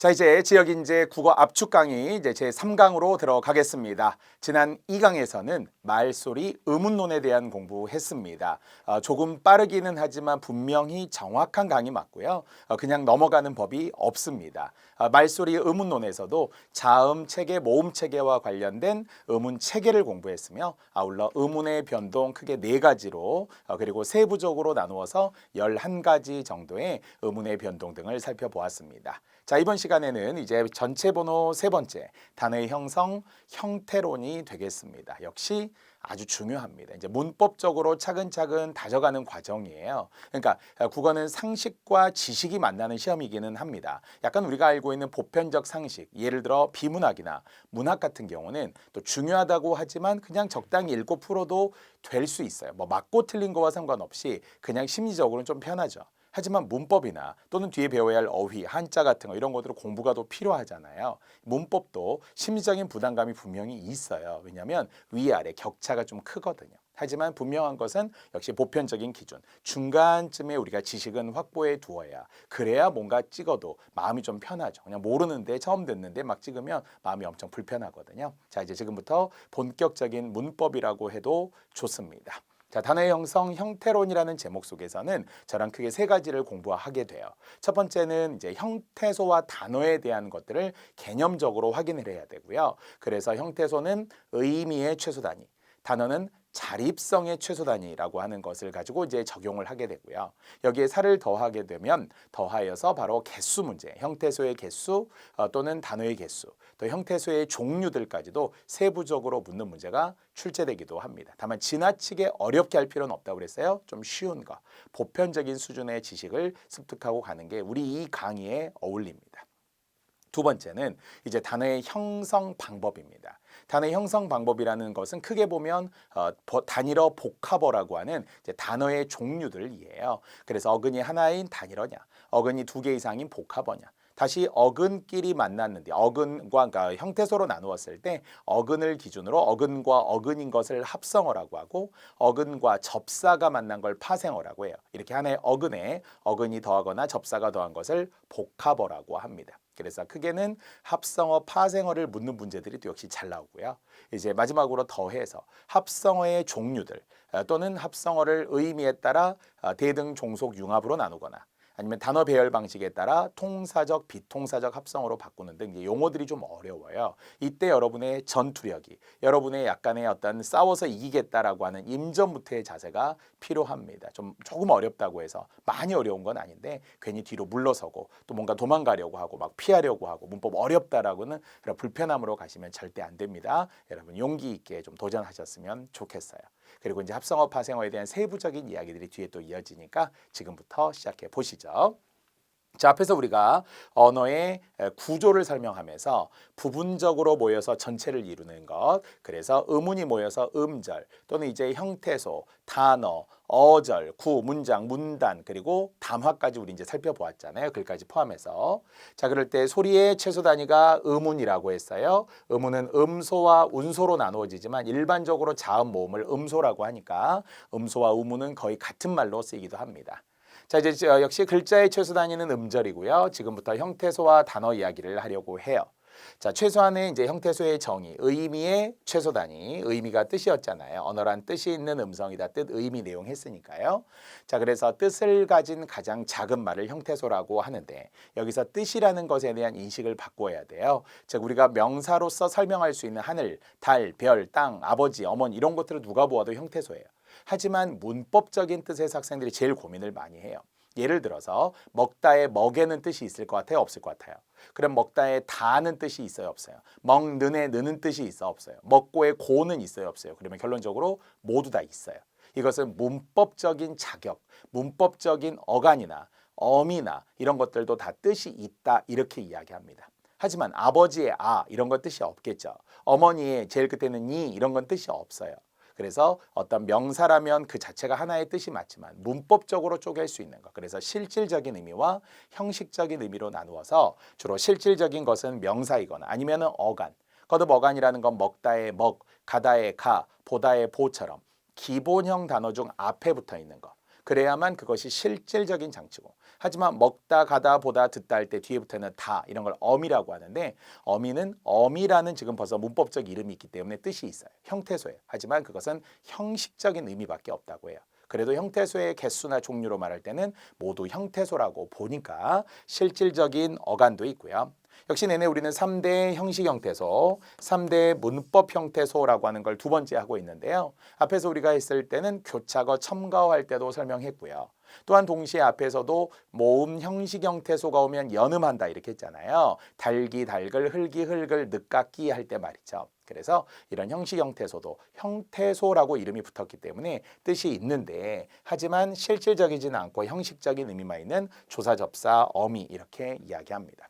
자, 이제 지역인재 국어 압축 강의 이제 제 3강으로 들어가겠습니다. 지난 2강에서는 말소리 의문론에 대한 공부했습니다. 조금 빠르기는 하지만 분명히 정확한 강의 맞고요. 그냥 넘어가는 법이 없습니다. 말소리 의문론에서도 자음 체계, 모음 체계와 관련된 의문 체계를 공부했으며 아울러 의문의 변동 크게 4가지로 그리고 세부적으로 나누어서 11가지 정도의 의문의 변동 등을 살펴보았습니다. 자, 이번 시간에는 이제 전체 번호 3번째 단어의 형성, 형태론이 되겠습니다. 역시 아주 중요합니다. 이제 문법적으로 차근차근 다져가는 과정이에요. 그러니까 국어는 상식과 지식이 만나는 시험이기는 합니다. 약간 우리가 알고 있는 보편적 상식, 예를 들어 비문학이나 문학 같은 경우는 또 중요하다고 하지만 그냥 적당히 읽고 풀어도 될 수 있어요. 뭐 맞고 틀린 거와 상관없이 그냥 심리적으로는 좀 편하죠. 하지만 문법이나 또는 뒤에 배워야 할 어휘, 한자 같은 거 이런 것들은 공부가 더 필요하잖아요. 문법도 심리적인 부담감이 분명히 있어요. 왜냐하면 위아래 격차가 좀 크거든요. 하지만 분명한 것은 역시 보편적인 기준, 중간쯤에 우리가 지식은 확보해 두어야 그래야 뭔가 찍어도 마음이 좀 편하죠. 그냥 모르는데 처음 듣는데 막 찍으면 마음이 엄청 불편하거든요. 자, 이제 지금부터 본격적인 문법이라고 해도 좋습니다. 자, 단어의 형성, 형태론이라는 제목 속에서는 저랑 크게 3가지를 공부하게 돼요. 첫 번째는 이제 형태소와 단어에 대한 것들을 개념적으로 확인을 해야 되고요. 그래서 형태소는 의미의 최소 단위, 단어는 자립성의 최소 단위라고 하는 것을 가지고 이제 적용을 하게 되고요. 여기에 살을 더하게 되면 더하여서 바로 개수 문제, 형태소의 개수 또는 단어의 개수, 또 형태소의 종류들까지도 세부적으로 묻는 문제가 출제되기도 합니다. 다만 지나치게 어렵게 할 필요는 없다고 그랬어요. 좀 쉬운 거, 보편적인 수준의 지식을 습득하고 가는 게 우리 이 강의에 어울립니다. 두 번째는 이제 단어의 형성 방법입니다. 단어의 형성 방법이라는 것은 크게 보면 단일어 복합어라고 하는 이제 단어의 종류들이에요. 그래서 어근이 하나인 단일어냐, 어근이 2개 이상인 복합어냐. 다시 어근끼리 만났는데 어근과 그러니까 형태소로 나누었을 때 어근을 기준으로 어근과 어근인 것을 합성어라고 하고 어근과 접사가 만난 걸 파생어라고 해요. 이렇게 하나의 어근에 어근이 더하거나 접사가 더한 것을 복합어라고 합니다. 그래서 크게는 합성어, 파생어를 묻는 문제들이 또 역시 잘 나오고요. 이제 마지막으로 더해서 합성어의 종류들 또는 합성어를 의미에 따라 대등, 종속, 융합으로 나누거나 아니면 단어 배열 방식에 따라 통사적, 비통사적 합성어로 바꾸는 등 이제 용어들이 좀 어려워요. 이때 여러분의 전투력이, 여러분의 약간의 어떤 싸워서 이기겠다라고 하는 임전부터의 자세가 필요합니다. 조금 어렵다고 해서 많이 어려운 건 아닌데 괜히 뒤로 물러서고 또 뭔가 도망가려고 하고 막 피하려고 하고 문법 어렵다라고는 그런 불편함으로 가시면 절대 안 됩니다. 여러분 용기 있게 좀 도전하셨으면 좋겠어요. 그리고 이제 합성어, 파생어에 대한 세부적인 이야기들이 뒤에 또 이어지니까 지금부터 시작해 보시죠. 자, 앞에서 우리가 언어의 구조를 설명하면서 부분적으로 모여서 전체를 이루는 것, 그래서 의문이 모여서 음절 또는 이제 형태소, 단어, 어절, 구, 문장, 문단 그리고 담화까지 우리 이제 살펴보았잖아요. 글까지 포함해서. 자, 그럴 때 소리의 최소 단위가 음운이라고 했어요. 음운은 음소와 운소로 나누어지지만 일반적으로 자음 모음을 음소라고 하니까 음소와 음운은 거의 같은 말로 쓰이기도 합니다. 자, 이제 역시 글자의 최소 단위는 음절이고요. 지금부터 형태소와 단어 이야기를 하려고 해요. 자, 최소한의 이제 형태소의 정의, 의미의 최소 단위, 의미가 뜻이었잖아요. 언어란 뜻이 있는 음성이다. 뜻, 의미, 내용 했으니까요. 자, 그래서 뜻을 가진 가장 작은 말을 형태소라고 하는데 여기서 뜻이라는 것에 대한 인식을 바꿔야 돼요. 즉 우리가 명사로서 설명할 수 있는 하늘, 달, 별, 땅, 아버지, 어머니 이런 것들을 누가 보아도 형태소예요. 하지만 문법적인 뜻에서 학생들이 제일 고민을 많이 해요. 예를 들어서 먹다의 먹에는 뜻이 있을 것 같아요? 없을 것 같아요? 그럼 먹다의 다는 뜻이 있어요? 없어요? 먹는의 느는 뜻이 있어? 없어요? 먹고의 고는 있어요? 없어요? 그러면 결론적으로 모두 다 있어요. 이것은 문법적인 자격, 문법적인 어간이나 어미나 이런 것들도 다 뜻이 있다 이렇게 이야기합니다. 하지만 아버지의 아 이런 건 뜻이 없겠죠. 어머니의 제일 끝에는 이 이런 건 뜻이 없어요. 그래서 어떤 명사라면 그 자체가 하나의 뜻이 맞지만 문법적으로 쪼갤 수 있는 것. 그래서 실질적인 의미와 형식적인 의미로 나누어서 주로 실질적인 것은 명사이거나 아니면 어간. 거듭 어간이라는 건 먹다의 먹, 가다의 가, 보다의 보처럼 기본형 단어 중 앞에 붙어 있는 것. 그래야만 그것이 실질적인 장치고 하지만 먹다 가다 보다 듣다 할 때 뒤에 붙어있는 다 이런 걸 어미라고 하는데 어미는 어미라는 지금 벌써 문법적 이름이 있기 때문에 뜻이 있어요. 형태소예요. 하지만 그것은 형식적인 의미밖에 없다고 해요. 그래도 형태소의 개수나 종류로 말할 때는 모두 형태소라고 보니까 실질적인 어간도 있고요. 역시 내내 우리는 3대 형식 형태소, 3대 문법 형태소라고 하는 걸 두 번째 하고 있는데요. 앞에서 우리가 했을 때는 교차거, 첨가어 할 때도 설명했고요. 또한 동시에 앞에서도 모음 형식 형태소가 오면 연음한다 이렇게 했잖아요. 달기, 달글, 흘기, 흘글, 늦깎이 할 때 말이죠. 그래서 이런 형식 형태소도 형태소라고 이름이 붙었기 때문에 뜻이 있는데 하지만 실질적이지는 않고 형식적인 의미만 있는 조사, 접사, 어미 이렇게 이야기합니다.